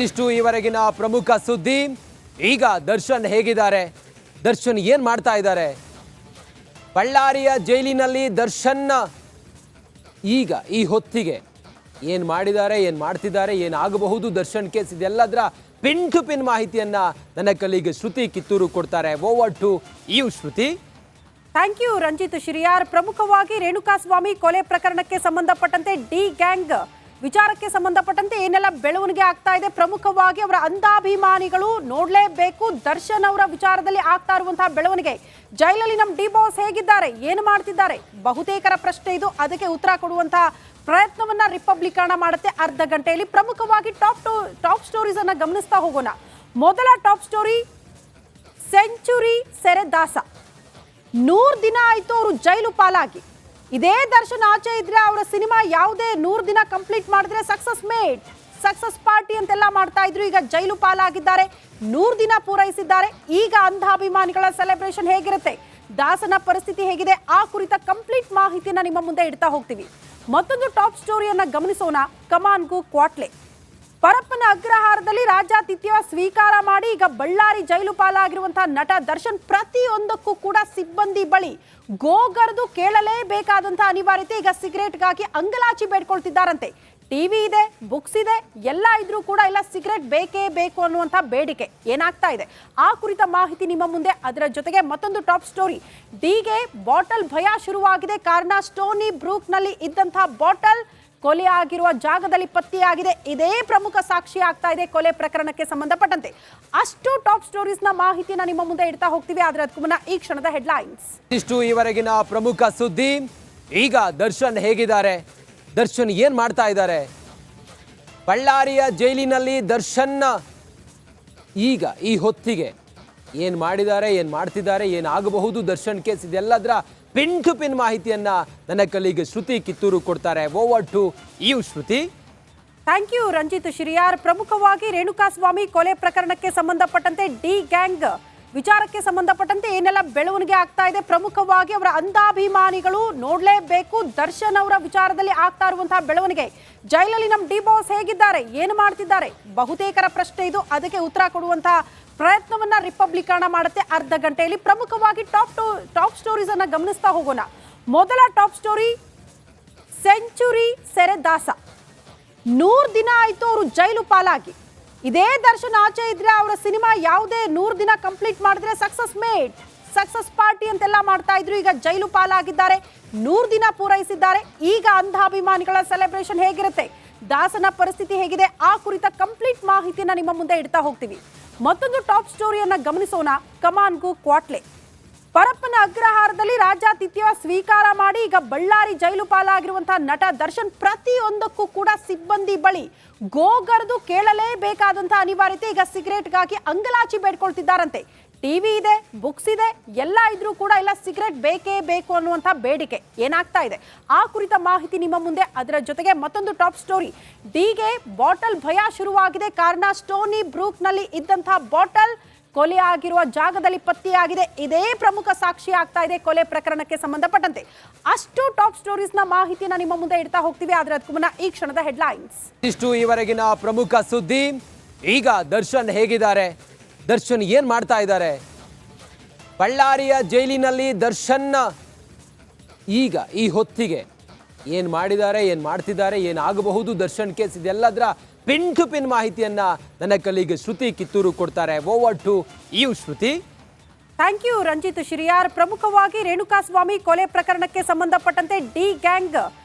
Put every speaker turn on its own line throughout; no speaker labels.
ಇಷ್ಟು ಈವರೆಗಿನ ಪ್ರಮುಖ ಸುದ್ದಿ. ಈಗ ದರ್ಶನ್ ಹೇಗಿದ್ದಾರೆ, ದರ್ಶನ್ ಏನು ಮಾಡ್ತಾ ಇದ್ದಾರೆ, ಬಳ್ಳಾರಿಯ ಜೈಲಿನಲ್ಲಿ ದರ್ಶನ್ ಈಗ ಈ ಹೊತ್ತಿಗೆ ಏನು ಮಾಡಿದ್ದಾರೆ, ಏನು ಮಾಡ್ತಿದ್ದಾರೆ, ಏನಾಗಬಹುದು ದರ್ಶನ್ ಕೇಸ್, ಇದೆಲ್ಲದರ ಪಿನ್ ಟು ಪಿನ್ ಮಾಹಿತಿಯನ್ನ ನನ್ನ ಕಲೀಗ್ ಶ್ರುತಿ ಕಿತ್ತೂರು ಕೊಡ್ತಾರೆ. Over to you Shruti.
Thank you Ranjith Shiriyar. ಪ್ರಮುಖವಾಗಿ ರೇಣುಕಾಸ್ವಾಮಿ ಕೊಲೆ ಪ್ರಕರಣಕ್ಕೆ ಸಂಬಂಧಪಟ್ಟಂತೆ ಡಿ ಗ್ಯಾಂಗ್ ವಿಚಾರಕ್ಕೆ ಸಂಬಂಧಪಟ್ಟಂತೆ ಏನೆಲ್ಲ ಬೆಳವಣಿಗೆ ಆಗ್ತಾ ಇದೆ, ಪ್ರಮುಖವಾಗಿ ಅವರ ಅಂಧಾಭಿಮಾನಿಗಳು ನೋಡಲೇಬೇಕು ದರ್ಶನ್ ಅವರ ವಿಚಾರದಲ್ಲಿ ಆಗ್ತಾ ಇರುವಂತಹ ಬೆಳವಣಿಗೆ. ಜೈಲಲ್ಲಿ ನಮ್ಮ ಡಿ ಬಾಸ್ ಹೇಗಿದ್ದಾರೆ, ಏನು ಮಾಡ್ತಿದ್ದಾರೆ, ಬಹುತೇಕರ ಪ್ರಶ್ನೆ ಇದು. ಅದಕ್ಕೆ ಉತ್ತರ ಕೊಡುವಂತಹ ಪ್ರಯತ್ನವನ್ನ ರಿಪಬ್ಲಿಕರಣ ಮಾಡುತ್ತೆ ಅರ್ಧ ಗಂಟೆಯಲ್ಲಿ. ಪ್ರಮುಖವಾಗಿ ಟಾಪ್ ಸ್ಟೋರೀಸ್ ಅನ್ನ ಗಮನಿಸ್ತಾ ಹೋಗೋಣ. ಮೊದಲ ಟಾಪ್ ಸ್ಟೋರಿ, ಸೆಂಚುರಿ ಸೆರೆ ದಾಸ. 100 ದಿನ ಆಯ್ತು ಅವರು ಜೈಲು ಪಾಲಾಗಿ. ಇದೇ ದರ್ಶನ್ ಆಚೆ ಇದ್ರೆ ಅವರ ಸಿನಿಮಾ ಯಾವುದೇ 100 ದಿನ ಕಂಪ್ಲೀಟ್ ಮಾಡಿದ್ರೆ ಸಕ್ಸಸ್ ಮೇಡ್, ಸಕ್ಸಸ್ ಪಾರ್ಟಿ ಅಂತೆಲ್ಲ ಮಾಡ್ತಾ ಇದ್ರು. ಈಗ ಜೈಲು ಪಾಲಾಗಿದ್ದಾರೆ, 100 ದಿನ ಪೂರೈಸಿದ್ದಾರೆ. ಈಗ ಅಂಧಾಭಿಮಾನಿಗಳ ಸೆಲೆಬ್ರೇಷನ್ ಹೇಗಿರುತ್ತೆ, ದಾಸನ ಪರಿಸ್ಥಿತಿ ಹೇಗಿದೆ, ಆ ಕುರಿತ ಕಂಪ್ಲೀಟ್ ಮಾಹಿತಿಯನ್ನ ನಿಮ್ಮ ಮುಂದೆ ಇಡ್ತಾ ಹೋಗ್ತೀವಿ. ಮತ್ತೊಂದು ಟಾಪ್ ಸ್ಟೋರಿಯನ್ನ ಗಮನಿಸೋಣ. ಕಮಾನ್ಗೂ ಕ್ವಾಟ್ಲೆ. ಪರಪ್ಪನ ಅಗ್ರಹಾರದಲ್ಲಿ ರಾಜ್ಯಾತಿಥ್ಯ ಸ್ವೀಕಾರ ಮಾಡಿ ಈಗ ಬಳ್ಳಾರಿ ಜೈಲು ಪಾಲಾಗಿರುವಂತಹ ನಟ ದರ್ಶನ್ ಪ್ರತಿಯೊಂದಕ್ಕೂ ಕೂಡ ಸಿಬ್ಬಂದಿ ಬಳಿ ಗೋಗರ್ದು ಕೇಳಲೇಬೇಕಾದಂತಹ ಅನಿವಾರ್ಯತೆ. ಈಗ ಸಿಗರೇಟ್ಗಾಗಿ ಅಂಗಲಾಚಿ ಬೇಡ್ಕೊಳ್ತಿದ್ದಾರಂತೆ. ಟಿವಿ ಇದೆ, ಬುಕ್ಸ್ ಇದೆ, ಎಲ್ಲ ಇದ್ರೂ ಕೂಡ ಇಲ್ಲ, ಸಿಗರೇಟ್ ಬೇಕೇ ಬೇಕು ಅನ್ನುವಂಥ ಬೇಡಿಕೆ ಏನಾಗ್ತಾ ಇದೆ ಆ ಕುರಿತ ಮಾಹಿತಿ ನಿಮ್ಮ ಮುಂದೆ. ಅದರ ಜೊತೆಗೆ ಮತ್ತೊಂದು ಟಾಪ್ ಸ್ಟೋರಿ, ಡಿಗೆ ಬಾಟಲ್ ಭಯ ಶುರುವಾಗಿದೆ. ಕಾರಣ ಸ್ಟೋನಿ ಬ್ರೂಕ್ನಲ್ಲಿ ಇದ್ದಂತಹ ಬಾಟಲ್ ಕೊಲೆ ಆಗಿರುವ ಜಾಗದಲ್ಲಿ ಪತ್ತೆಯಾಗಿದೆ. ಇದೇ ಪ್ರಮುಖ ಸಾಕ್ಷಿ ಆಗ್ತಾ ಇದೆ ಕೊಲೆ ಪ್ರಕರಣಕ್ಕೆ ಸಂಬಂಧಪಟ್ಟಂತೆ. ಅಷ್ಟು ಟಾಪ್ ಸ್ಟೋರೀಸ್ ನ ಮಾಹಿತಿಯನ್ನ ನಿಮ್ಮ ಮುಂದೆ ಇಡ್ತಾ ಹೋಗ್ತೀವಿ. ಆದ್ರೆ ಅದಕ್ಕೂ ಮುನ್ನ ಈ ಕ್ಷಣದ ಹೆಡ್ಲೈನ್ಸ್.
ಇಷ್ಟು ಈವರೆಗಿನ ಪ್ರಮುಖ ಸುದ್ದಿ. ಈಗ ದರ್ಶನ್ ಹೇಗಿದ್ದಾರೆ, ದರ್ಶನ್ ಏನು ಮಾಡ್ತಾ ಇದ್ದಾರೆ, ಬಳ್ಳಾರಿಯ ಜೈಲಿನಲ್ಲಿ ದರ್ಶನ್ ಈಗ ಈ ಹೊತ್ತಿಗೆ ಏನು ಮಾಡಿದ್ದಾರೆ, ಏನು ಮಾಡ್ತಿದ್ದಾರೆ, ಏನಾಗಬಹುದು ದರ್ಶನ್ ಕೇಸ್, ಇದೆಲ್ಲದರ ಪಿನ್ ಟು ಪಿನ್ ಮಾಹಿತಿಯನ್ನ ನನ್ನ ಕಲೀಗ್ ಶ್ರುತಿ ಕಿತ್ತೂರು ಕೊಡ್ತಾರೆ. Over to you Shruti.
Thank you Ranjith Shiriyar. ಪ್ರಮುಖವಾಗಿ ರೇಣುಕಾಸ್ವಾಮಿ ಕೊಲೆ ಪ್ರಕರಣಕ್ಕೆ ಸಂಬಂಧಪಟ್ಟಂತೆ ಡಿ ಗ್ಯಾಂಗ್ ವಿಚಾರಕ್ಕೆ ಸಂಬಂಧಪಟ್ಟಂತೆ ಏನೆಲ್ಲ ಬೆಳವಣಿಗೆ ಆಗ್ತಾ ಇದೆ, ಪ್ರಮುಖವಾಗಿ ಅವರ ಅಂಧಾಭಿಮಾನಿಗಳು ನೋಡಲೇಬೇಕು ದರ್ಶನ್ ಅವರ ವಿಚಾರದಲ್ಲಿ ಆಗ್ತಾ ಇರುವಂತಹ ಬೆಳವಣಿಗೆ. ಜೈಲಲ್ಲಿ ನಮ್ಮ ಡಿ ಬಾಸ್ ಹೇಗಿದ್ದಾರೆ, ಏನು ಮಾಡ್ತಿದ್ದಾರೆ, ಬಹುತೇಕರ ಪ್ರಶ್ನೆ ಇದು. ಅದಕ್ಕೆ ಉತ್ತರ ಕೊಡುವಂತಹ ಪ್ರಯತ್ನವನ್ನ ರಿಪಬ್ಲಿಕರಣ ಮಾಡುತ್ತೆ ಅರ್ಧ ಗಂಟೆಯಲ್ಲಿ. ಪ್ರಮುಖವಾಗಿ ಟಾಪ್ ಸ್ಟೋರೀಸ್ ಅನ್ನ ಗಮನಿಸ್ತಾ ಹೋಗೋಣ. ಮೊದಲ ಟಾಪ್ ಸ್ಟೋರಿ, ಸೆಂಚುರಿ ಸೆರೆ ದಾಸ. 100 ದಿನ ಆಯ್ತು ಅವರು ಜೈಲು ಪಾಲಾಗಿ. ಇದೇ ದರ್ಶನ್ ಆಚೆ ಇದ್ರೆ ಅವರ ಸಿನಿಮಾ ಯಾವುದೇ 100 ದಿನ ಕಂಪ್ಲೀಟ್ ಮಾಡಿದ್ರೆ ಸಕ್ಸಸ್ ಮೇಡ್, ಸಕ್ಸಸ್ ಪಾರ್ಟಿ ಅಂತೆಲ್ಲ ಮಾಡ್ತಾ ಇದ್ರು. ಈಗ ಜೈಲು ಪಾಲಾಗಿದ್ದಾರೆ, 100 ದಿನ ಪೂರೈಸಿದ್ದಾರೆ. ಈಗ ಅಂಧಾಭಿಮಾನಿಗಳ ಸೆಲೆಬ್ರೇಷನ್ ಹೇಗಿರುತ್ತೆ, ದಾಸನ ಪರಿಸ್ಥಿತಿ ಹೇಗಿದೆ, ಆ ಕುರಿತ ಕಂಪ್ಲೀಟ್ ಮಾಹಿತಿಯನ್ನ ನಿಮ್ಮ ಮುಂದೆ ಇಡ್ತಾ ಹೋಗ್ತೀವಿ. ಮತ್ತೊಂದು ಟಾಪ್ ಸ್ಟೋರಿಯನ್ನ ಗಮನಿಸೋಣ. ಕಮಾನ್ಗೂ ಕ್ವಾಟ್ಲೆ. ಪರಪ್ಪನ ಅಗ್ರಹಾರದಲ್ಲಿ ರಾಜ್ಯಾತಿಥ್ಯ ಸ್ವೀಕಾರ ಮಾಡಿ ಈಗ ಬಳ್ಳಾರಿ ಜೈಲು ಪಾಲಾಗಿರುವಂತಹ ನಟ ದರ್ಶನ್ ಪ್ರತಿಯೊಂದಕ್ಕೂ ಕೂಡ ಸಿಬ್ಬಂದಿ ಬಳಿ ಗೋಗರ್ದು ಕೇಳಲೇಬೇಕಾದಂತಹ ಅನಿವಾರ್ಯತೆ. ಈಗ ಸಿಗರೇಟ್ಗಾಗಿ ಅಂಗಲಾಚಿ ಬೇಡ್ಕೊಳ್ತಿದ್ದಾರಂತೆ. ಟಿವಿ ಇದೆ, ಬುಕ್ಸ್ ಇದೆ, ಎಲ್ಲ ಇದ್ರೂ ಕೂಡ ಇಲ್ಲ, ಸಿಗರೇಟ್ ಬೇಕೇ ಬೇಕು ಅನ್ನುವಂಥ ಬೇಡಿಕೆ ಏನಾಗ್ತಾ ಇದೆ ಆ ಕುರಿತ ಮಾಹಿತಿ ನಿಮ್ಮ ಮುಂದೆ. ಅದರ ಜೊತೆಗೆ ಮತ್ತೊಂದು ಟಾಪ್ ಸ್ಟೋರಿ, ಡಿಗೆ ಬಾಟಲ್ ಭಯ ಶುರುವಾಗಿದೆ. ಕಾರಣ ಸ್ಟೋನಿ ಬ್ರೂಕ್ನಲ್ಲಿ ಇದ್ದಂತಹ ಬಾಟಲ್ ಕೊಲೆ ಆಗಿರುವ ಜಾಗದಲ್ಲಿ ಪತ್ತೆಯಾಗಿದೆ. ಇದೇ ಪ್ರಮುಖ ಸಾಕ್ಷಿ ಆಗ್ತಾ ಇದೆ ಕೊಲೆ ಪ್ರಕರಣಕ್ಕೆ ಸಂಬಂಧಪಟ್ಟಂತೆ. ಅಷ್ಟು ಟಾಪ್ ಸ್ಟೋರೀಸ್ ನ ಮಾಹಿತಿಯನ್ನ ನಿಮ್ಮ ಮುಂದೆ ಇಡ್ತಾ ಹೋಗ್ತೀವಿ. ಆದ್ರೆ ಅದಕ್ಕೂ ಮುನ್ನ ಈ ಕ್ಷಣದ ಹೆಡ್ಲೈನ್ಸ್.
ಇಷ್ಟು ಈವರೆಗಿನ ಪ್ರಮುಖ ಸುದ್ದಿ. ಈಗ ದರ್ಶನ್ ಹೇಗಿದ್ದಾರೆ, ದರ್ಶನ್ ಏನು ಮಾಡ್ತಾ ಇದ್ದಾರೆ, ಬಳ್ಳಾರಿಯ ಜೈಲಿನಲ್ಲಿ ದರ್ಶನ್ ಈಗ ಈ ಹೊತ್ತಿಗೆ ಏನು ಮಾಡಿದ್ದಾರೆ, ಏನು ಮಾಡ್ತಿದ್ದಾರೆ, ಏನಾಗಬಹುದು ದರ್ಶನ್ ಕೇಸ್, ಇದೆಲ್ಲದರ ಪಿನ್ ಟು ಪಿನ್ ಮಾಹಿತಿಯನ್ನ ನನ್ನ ಕಲೀಗ್ ಶ್ರುತಿ ಕಿತ್ತೂರು ಕೊಡ್ತಾರೆ. Over to you Shruti.
Thank you Ranjith Shiriyar. ಪ್ರಮುಖವಾಗಿ ರೇಣುಕಾಸ್ವಾಮಿ ಕೊಲೆ ಪ್ರಕರಣಕ್ಕೆ ಸಂಬಂಧಪಟ್ಟಂತೆ ಡಿ ಗ್ಯಾಂಗ್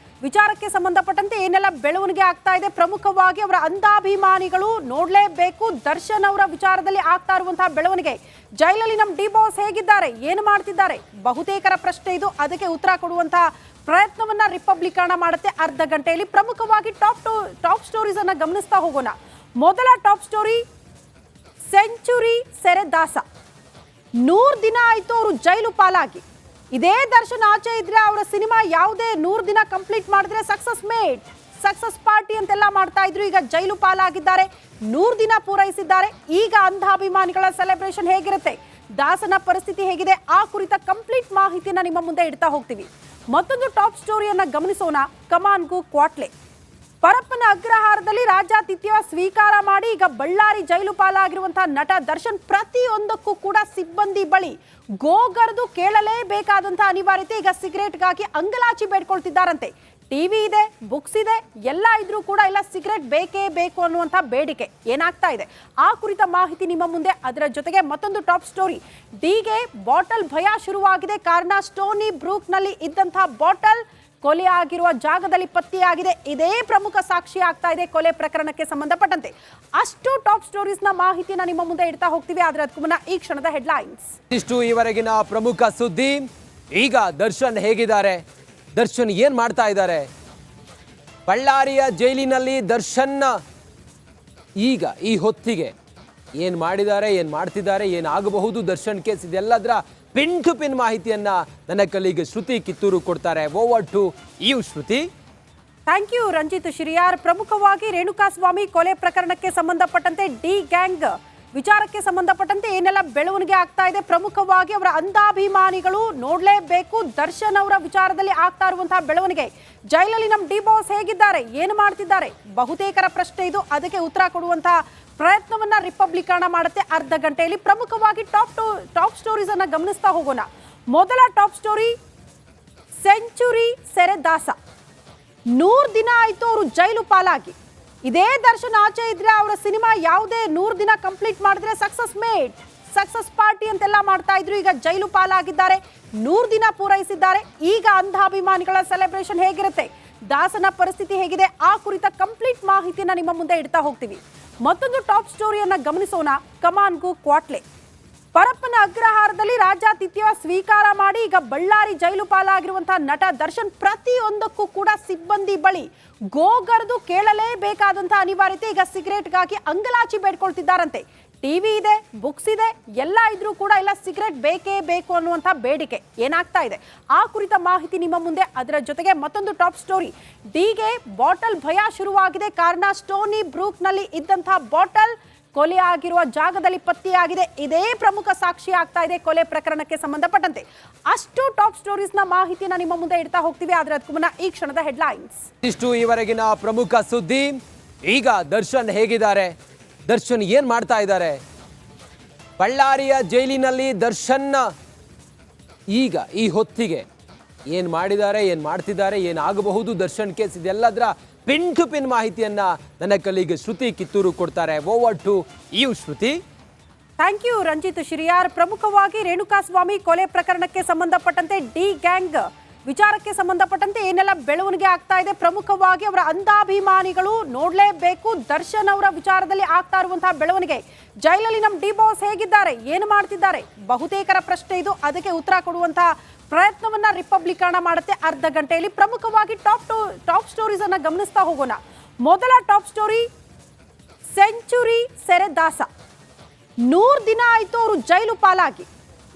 ವಿಚಾರಕ್ಕೆ ಸಂಬಂಧಪಟ್ಟಂತೆ ಏನೆಲ್ಲ ಬೆಳವಣಿಗೆ ಆಗ್ತಾ ಇದೆ, ಪ್ರಮುಖವಾಗಿ ಅವರ ಅಂಧಾಭಿಮಾನಿಗಳು ನೋಡಲೇಬೇಕು ದರ್ಶನ್ ಅವರ ವಿಚಾರದಲ್ಲಿ ಆಗ್ತಾ ಇರುವಂತಹ ಬೆಳವಣಿಗೆ. ಜೈಲಲ್ಲಿ ನಮ್ಮ ಡಿ ಬಾಸ್ ಹೇಗಿದ್ದಾರೆ, ಏನು ಮಾಡ್ತಿದ್ದಾರೆ, ಬಹುತೇಕರ ಪ್ರಶ್ನೆ ಇದು. ಅದಕ್ಕೆ ಉತ್ತರ ಕೊಡುವಂತಹ ಪ್ರಯತ್ನವನ್ನ ರಿಪಬ್ಲಿಕರಣ ಮಾಡುತ್ತೆ ಅರ್ಧ ಗಂಟೆಯಲ್ಲಿ. ಪ್ರಮುಖವಾಗಿ ಟಾಪ್ ಸ್ಟೋರೀಸ್ ಅನ್ನ ಗಮನಿಸ್ತಾ ಹೋಗೋಣ. ಮೊದಲ ಟಾಪ್ ಸ್ಟೋರಿ, ಸೆಂಚುರಿ ಸೆರೆ ದಾಸ. 100 ದಿನ ಆಯ್ತು ಅವರು ಜೈಲು ಪಾಲಾಗಿ. ಇದೇ ದರ್ಶನ್ ಆಚೆ ಇದ್ರೆ ಅವರ ಸಿನಿಮಾ ಯಾವುದೇ 100 ದಿನ ಕಂಪ್ಲೀಟ್ ಮಾಡಿದ್ರೆ ಸಕ್ಸಸ್ ಮೇಡ್, ಸಕ್ಸಸ್ ಪಾರ್ಟಿ ಅಂತೆಲ್ಲ ಮಾಡ್ತಾ ಇದ್ರು. ಈಗ ಜೈಲು ಪಾಲಾಗಿದ್ದಾರೆ, 100 ದಿನ ಪೂರೈಸಿದ್ದಾರೆ. ಈಗ ಅಂಧಾಭಿಮಾನಿಗಳ ಸೆಲೆಬ್ರೇಷನ್ ಹೇಗಿರುತ್ತೆ, ದಾಸನ ಪರಿಸ್ಥಿತಿ ಹೇಗಿದೆ, ಆ ಕುರಿತ ಕಂಪ್ಲೀಟ್ ಮಾಹಿತಿಯನ್ನ ನಿಮ್ಮ ಮುಂದೆ ಇಡ್ತಾ ಹೋಗ್ತೀವಿ. ಮತ್ತೊಂದು ಟಾಪ್ ಸ್ಟೋರಿಯನ್ನ ಗಮನಿಸೋಣ. ಕಮಾನ್ಗೂ ಕ್ವಾಟ್ಲೆ. ಪರಪ್ಪನ ಅಗ್ರಹಾರದಲ್ಲಿ ರಾಜ್ಯಾತಿಥ್ಯ ಸ್ವೀಕಾರ ಮಾಡಿ ಈಗ ಬಳ್ಳಾರಿ ಜೈಲು ಪಾಲಾಗಿರುವಂತಹ ನಟ ದರ್ಶನ್ ಪ್ರತಿಯೊಂದಕ್ಕೂ ಕೂಡ ಸಿಬ್ಬಂದಿ ಬಳಿ ಗೋಗರ್ದು ಕೇಳಲೇಬೇಕಾದಂತಹ ಅನಿವಾರ್ಯತೆ. ಈಗ ಸಿಗರೇಟ್ಗಾಗಿ ಅಂಗಲಾಚಿ ಬೇಡ್ಕೊಳ್ತಿದ್ದಾರಂತೆ. ಟಿವಿ ಇದೆ, ಬುಕ್ಸ್ ಇದೆ, ಎಲ್ಲ ಇದ್ರೂ ಕೂಡ ಇಲ್ಲ ಸಿಗರೇಟ್ ಬೇಕೇ ಬೇಕು ಅನ್ನುವಂಥ ಬೇಡಿಕೆ ಏನಾಗ್ತಾ ಇದೆ ಆ ಕುರಿತ ಮಾಹಿತಿ ನಿಮ್ಮ ಮುಂದೆ. ಅದರ ಜೊತೆಗೆ ಮತ್ತೊಂದು ಟಾಪ್ ಸ್ಟೋರಿ, ಡಿಗೆ ಬಾಟಲ್ ಭಯ ಶುರುವಾಗಿದೆ. ಕಾರಣ ಸ್ಟೋನಿ ಬ್ರೂಕ್ನಲ್ಲಿ ಇದ್ದಂತಹ ಬಾಟಲ್ ಕೊಲೆ ಆಗಿರುವ ಜಾಗದಲ್ಲಿ ಪತ್ತೆಯಾಗಿದೆ. ಇದೇ ಪ್ರಮುಖ ಸಾಕ್ಷಿ ಆಗ್ತಾ ಇದೆ ಕೊಲೆ ಪ್ರಕರಣಕ್ಕೆ ಸಂಬಂಧಪಟ್ಟಂತೆ. ಅಷ್ಟು ಟಾಪ್ ಸ್ಟೋರೀಸ್ ನ ಮಾಹಿತಿನ ನಿಮ್ಮ ಮುಂದೆ ಇಡ್ತಾ ಹೋಗ್ತೀವಿ. ಆದ್ರೆ ಅದಕ್ಕೂ ಮುನ್ನ ಈ ಕ್ಷಣದ ಹೆಡ್ಲೈನ್ಸ್.
ಇಷ್ಟು ಈವರೆಗಿನ ಪ್ರಮುಖ ಸುದ್ದಿ. ಈಗ ದರ್ಶನ್ ಹೇಗಿದ್ದಾರೆ, ದರ್ಶನ್ ಏನ್ ಮಾಡ್ತಾ ಇದ್ದಾರೆ, ಬಳ್ಳಾರಿಯ ಜೈಲಿನಲ್ಲಿ ದರ್ಶನ್ ಈಗ ಈ ಹೊತ್ತಿಗೆ ಏನ್ ಮಾಡಿದ್ದಾರೆ, ಏನ್ ಮಾಡ್ತಿದ್ದಾರೆ, ಏನಾಗಬಹುದು ದರ್ಶನ್ ಕೇಸ್, ಇದೆಲ್ಲದರ ಪಿನ್ ಟು ಪಿನ್ ಮಾಹಿತಿಯನ್ನ ನನ್ನ ಕಲೀಗ್ ಶ್ರುತಿ ಕಿತ್ತೂರು ಕೊಡ್ತಾರೆ. Over to you Shruti.
Thank you Ranjith Shiriyar. ಪ್ರಮುಖವಾಗಿ ರೇಣುಕಾಸ್ವಾಮಿ ಕೊಲೆ ಪ್ರಕರಣಕ್ಕೆ ಸಂಬಂಧಪಟ್ಟಂತೆ ಡಿ ಗ್ಯಾಂಗ್ ವಿಚಾರಕ್ಕೆ ಸಂಬಂಧಪಟ್ಟಂತೆ ಏನೆಲ್ಲ ಬೆಳವಣಿಗೆ ಆಗ್ತಾ ಇದೆ, ಪ್ರಮುಖವಾಗಿ ಅವರ ಅಂಧಾಭಿಮಾನಿಗಳು ನೋಡಲೇಬೇಕು ದರ್ಶನ್ ಅವರ ವಿಚಾರದಲ್ಲಿ ಆಗ್ತಾ ಇರುವಂತಹ ಬೆಳವಣಿಗೆ. ಜೈಲಲ್ಲಿ ನಮ್ಮ ಡಿ ಬಾಸ್ ಹೇಗಿದ್ದಾರೆ, ಏನು ಮಾಡ್ತಿದ್ದಾರೆ, ಬಹುತೇಕರ ಪ್ರಶ್ನೆ ಇದು. ಅದಕ್ಕೆ ಉತ್ತರ ಕೊಡುವಂತಹ ಪ್ರಯತ್ನವನ್ನ ರಿಪಬ್ಲಿಕರಣ ಮಾಡುತ್ತೆ ಅರ್ಧ ಗಂಟೆಯಲ್ಲಿ. ಪ್ರಮುಖವಾಗಿ ಟಾಪ್ ಸ್ಟೋರೀಸ್ ಅನ್ನ ಗಮನಿಸ್ತಾ ಹೋಗೋಣ. ಮೊದಲ ಟಾಪ್ ಸ್ಟೋರಿ, ಸೆಂಚುರಿ ಸೆರೆ ದಾಸ. 100 ದಿನ ಆಯ್ತು ಅವರು ಜೈಲು ಪಾಲಾಗಿ. ಇದೇ ದರ್ಶನ್ ಆಚೆ ಇದ್ರೆ ಅವರ ಸಿನಿಮಾ ಯಾವುದೇ 100 ದಿನ ಕಂಪ್ಲೀಟ್ ಮಾಡಿದ್ರೆ ಸಕ್ಸಸ್ ಮೇಡ್, ಸಕ್ಸಸ್ ಪಾರ್ಟಿ ಅಂತೆಲ್ಲ ಮಾಡ್ತಾ ಇದ್ರು. ಈಗ ಜೈಲು ಪಾಲಾಗಿದ್ದಾರೆ, 100 ದಿನ ಪೂರೈಸಿದ್ದಾರೆ. ಈಗ ಅಂಧಾಭಿಮಾನಿಗಳ ಸೆಲೆಬ್ರೇಷನ್ ಹೇಗಿರುತ್ತೆ, ದಾಸನ ಪರಿಸ್ಥಿತಿ ಹೇಗಿದೆ, ಆ ಕುರಿತ ಕಂಪ್ಲೀಟ್ ಮಾಹಿತಿನ ನಿಮ್ಮ ಮುಂದೆ ಇಡ್ತಾ ಹೋಗ್ತೀವಿ. ಮತ್ತೊಂದು ಟಾಪ್ ಸ್ಟೋರಿಯನ್ನ ಗಮನಿಸೋಣ. ಕಮಾನ್ಗೂ ಕ್ವಾಟ್ಲೆ. ಪರಪ್ಪನ ಅಗ್ರಹಾರದಲ್ಲಿ ರಾಜ್ಯಾತಿಥ್ಯ ಸ್ವೀಕಾರ ಮಾಡಿ ಈಗ ಬಳ್ಳಾರಿ ಜೈಲು ಪಾಲಾಗಿರುವಂತಹ ನಟ ದರ್ಶನ್ ಪ್ರತಿಯೊಂದಕ್ಕೂ ಕೂಡ ಸಿಬ್ಬಂದಿ ಬಳಿ ಗೋಗರ್ದು ಕೇಳಲೇಬೇಕಾದಂತಹ ಅನಿವಾರ್ಯತೆ. ಈಗ ಸಿಗರೇಟ್ಗಾಗಿ ಅಂಗಲಾಚಿ ಬೇಡ್ಕೊಳ್ತಿದ್ದಾರಂತೆ. ಟಿವಿ ಇದೆ, ಬುಕ್ಸ್ ಇದೆ, ಎಲ್ಲ ಇದ್ರೂ ಕೂಡ ಇಲ್ಲ ಸಿಗರೇಟ್ ಬೇಕೇ ಬೇಕು ಅನ್ನುವಂಥ ಬೇಡಿಕೆ ಏನಾಗ್ತಾ ಇದೆ ಆ ಕುರಿತ ಮಾಹಿತಿ ನಿಮ್ಮ ಮುಂದೆ. ಅದರ ಜೊತೆಗೆ ಮತ್ತೊಂದು ಟಾಪ್ ಸ್ಟೋರಿ, ಡಿಗೆ ಬಾಟಲ್ ಭಯ ಶುರುವಾಗಿದೆ. ಕಾರಣ ಸ್ಟೋನಿ ಬ್ರೂಕ್ನಲ್ಲಿ ಇದ್ದಂತಹ ಬಾಟಲ್ ಕೊಲೆ ಆಗಿರುವ ಜಾಗದಲ್ಲಿ ಪತ್ತೆಯಾಗಿದೆ. ಇದೇ ಪ್ರಮುಖ ಸಾಕ್ಷಿ ಆಗ್ತಾ ಇದೆ ಕೊಲೆ ಪ್ರಕರಣಕ್ಕೆ ಸಂಬಂಧಪಟ್ಟಂತೆ. ಅಷ್ಟು ಟಾಪ್ ಸ್ಟೋರೀಸ್ ನ ಮಾಹಿತಿನ ನಿಮ್ಮ ಮುಂದೆ ಇಡ್ತಾ ಹೋಗ್ತೀವಿ. ಆದ್ರೆ ಅದಕ್ಕೂ ಮುನ್ನ ಈ ಕ್ಷಣದ ಹೆಡ್ಲೈನ್ಸ್.
ಇಷ್ಟು ಈವರೆಗಿನ ಪ್ರಮುಖ ಸುದ್ದಿ. ಈಗ ದರ್ಶನ್ ಹೇಗಿದ್ದಾರೆ, ದರ್ಶನ್ ಏನ್ ಮಾಡ್ತಾ ಇದ್ದಾರೆ, ಬಳ್ಳಾರಿಯ ಜೈಲಿನಲ್ಲಿ ದರ್ಶನ್ ಈಗ ಈ ಹೊತ್ತಿಗೆ ಏನ್ ಮಾಡಿದ್ದಾರೆ, ಏನ್ ಮಾಡ್ತಿದ್ದಾರೆ, ಏನಾಗಬಹುದು ದರ್ಶನ್ ಕೇಸ್, ಇದೆಲ್ಲದರ ಪಿನ್ ಟು ಪಿನ್ ಮಾಹಿತಿಯನ್ನ ನನ್ನ ಕಲೀಗ್ ಶ್ರುತಿ ಕಿತ್ತೂರು ಕೊಡ್ತಾರೆ. Over to you Shruti.
Thank you Ranjith Shiriyar. ಪ್ರಮುಖವಾಗಿ ರೇಣುಕಾಸ್ವಾಮಿ ಕೊಲೆ ಪ್ರಕರಣಕ್ಕೆ ಸಂಬಂಧಪಟ್ಟಂತೆ ಡಿ ಗ್ಯಾಂಗ್ ವಿಚಾರಕ್ಕೆ ಸಂಬಂಧಪಟ್ಟಂತೆ ಏನೆಲ್ಲ ಬೆಳವಣಿಗೆ ಆಗ್ತಾ ಇದೆ, ಪ್ರಮುಖವಾಗಿ ಅವರ ಅಂಧಾಭಿಮಾನಿಗಳು ನೋಡಲೇಬೇಕು ದರ್ಶನ್ ಅವರ ವಿಚಾರದಲ್ಲಿ ಆಗ್ತಾ ಇರುವಂತಹ ಬೆಳವಣಿಗೆ. ಜೈಲಲ್ಲಿ ನಮ್ಮ ಡಿ ಬಾಸ್ ಹೇಗಿದ್ದಾರೆ, ಏನು ಮಾಡ್ತಿದ್ದಾರೆ, ಬಹುತೇಕರ ಪ್ರಶ್ನೆ ಇದು. ಅದಕ್ಕೆ ಉತ್ತರ ಕೊಡುವಂತಹ ಪ್ರಯತ್ನವನ್ನ ರಿಪಬ್ಲಿಕರಣ ಮಾಡುತ್ತೆ ಅರ್ಧ ಗಂಟೆಯಲ್ಲಿ. ಪ್ರಮುಖವಾಗಿ ಟಾಪ್ ಸ್ಟೋರೀಸ್ ಅನ್ನ ಗಮನಿಸ್ತಾ ಹೋಗೋಣ. ಮೊದಲ ಟಾಪ್ ಸ್ಟೋರಿ, ಸೆಂಚುರಿ ಸೆರೆ ದಾಸ. 100 ದಿನ ಆಯ್ತು ಅವರು ಜೈಲು ಪಾಲಾಗಿ.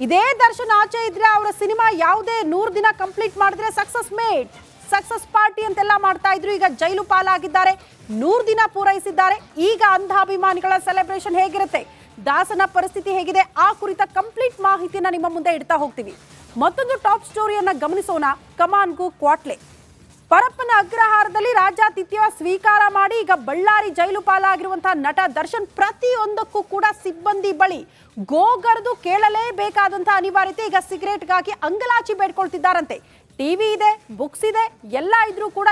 ಇದೇ ದರ್ಶನ್ ಆಚೆ ಇದ್ರೆ ಅವರ ಸಿನಿಮಾ ಯಾವುದೇ 100 ದಿನ ಕಂಪ್ಲೀಟ್ ಮಾಡಿದ್ರೆ ಸಕ್ಸಸ್ ಮೇಡ್, ಸಕ್ಸಸ್ ಪಾರ್ಟಿ ಅಂತೆಲ್ಲ ಮಾಡ್ತಾ ಇದ್ರು. ಈಗ ಜೈಲು ಪಾಲಾಗಿದ್ದಾರೆ, 100 ದಿನ ಪೂರೈಸಿದ್ದಾರೆ. ಈಗ ಅಂಧಾಭಿಮಾನಿಗಳ ಸೆಲೆಬ್ರೇಷನ್ ಹೇಗಿರುತ್ತೆ, ದಾಸನ ಪರಿಸ್ಥಿತಿ ಹೇಗಿದೆ, ಆ ಕುರಿತ ಕಂಪ್ಲೀಟ್ ಮಾಹಿತಿನ ನಿಮ್ಮ ಮುಂದೆ ಇಡ್ತಾ ಹೋಗ್ತೀವಿ. ಮತ್ತೊಂದು ಟಾಪ್ ಸ್ಟೋರಿಯನ್ನ ಗಮನಿಸೋಣ. ಕಮಾನ್ಗೂ ಕ್ವಾಟ್ಲೆ. ಪರಪ್ಪನ ಅಗ್ರಹಾರದಲ್ಲಿ ರಾಜ್ಯಾತಿಥ್ಯ ಸ್ವೀಕಾರ ಮಾಡಿ ಈಗ ಬಳ್ಳಾರಿ ಜೈಲು ಪಾಲಾಗಿರುವಂತಹ ನಟ ದರ್ಶನ್ ಪ್ರತಿಯೊಂದಕ್ಕೂ ಕೂಡ ಸಿಬ್ಬಂದಿ ಬಳಿ ಗೋಗರ್ದು ಕೇಳಲೇಬೇಕಾದಂತಹ ಅನಿವಾರ್ಯತೆ. ಈಗ ಸಿಗರೇಟ್ಗಾಗಿ ಅಂಗಲಾಚಿ ಬೇಡ್ಕೊಳ್ತಿದ್ದಾರಂತೆ. ಟಿವಿ ಇದೆ, ಬುಕ್ಸ್ ಇದೆ, ಎಲ್ಲ ಇದ್ರೂ ಕೂಡ